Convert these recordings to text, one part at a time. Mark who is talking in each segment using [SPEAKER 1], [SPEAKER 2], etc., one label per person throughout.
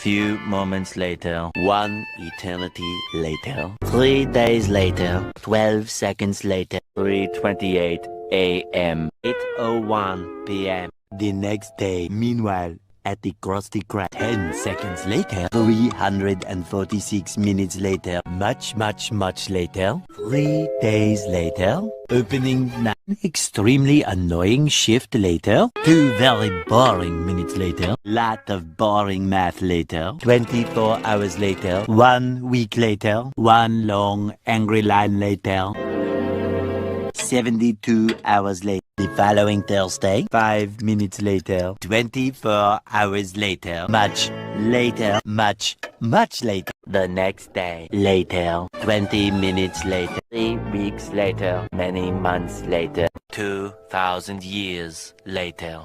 [SPEAKER 1] few moments later. 1 eternity later. 3 days later. 12 seconds later. 3:28 a.m. 8:01 p.m. The next day. Meanwhile, at the Krusty Krab. 10 seconds later. 346 minutes later. Much later. 3 days later. Opening night. Extremely annoying shift later. 2 very boring minutes later. Lot of boring math later. 24 hours later. 1 week later. 1 long angry line later. 72 hours later. The following Thursday. 5 minutes later. 24 hours later. Much later. Much later. The next day. Later. 20 minutes later. 3 weeks later. Many months later. 2,000 years later.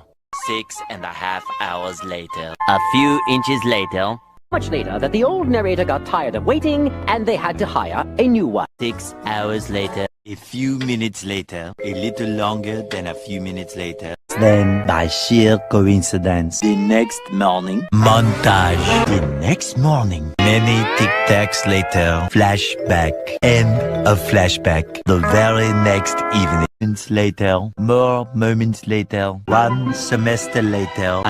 [SPEAKER 1] 6.5 hours later. A few inches later.
[SPEAKER 2] Much later that the old narrator got tired of waiting and they had to hire a new one.
[SPEAKER 1] 6 hours later. A few minutes later. A little longer than a few minutes later. Then, by sheer coincidence, the next morning, montage. The next morning, many tic-tacs later, flashback, and a flashback. The very next evening. Moments later, more moments later, 1 semester later,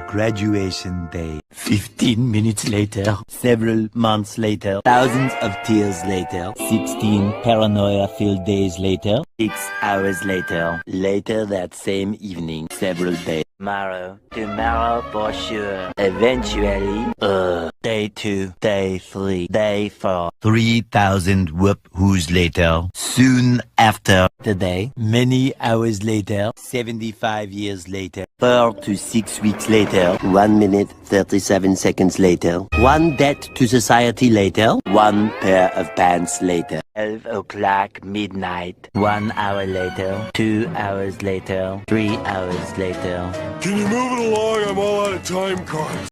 [SPEAKER 1] graduation day. 15 minutes later, several months later, thousands of tears later, 16 paranoia-filled days later, 6 hours later, later that same evening, several days. Tomorrow for sure. Eventually, day 2, day 3, day 4, 3,000 whoop-whoos later. Soon after today, many hours later, 75 years later, 4 to 6 weeks later, 1 minute, 37 seconds later, 1 debt to society later, 1 pair of pants later. 12 o'clock midnight. 1 hour later. 2 hours later. 3 hours later.
[SPEAKER 3] Can you move it along? I'm all out of time cards.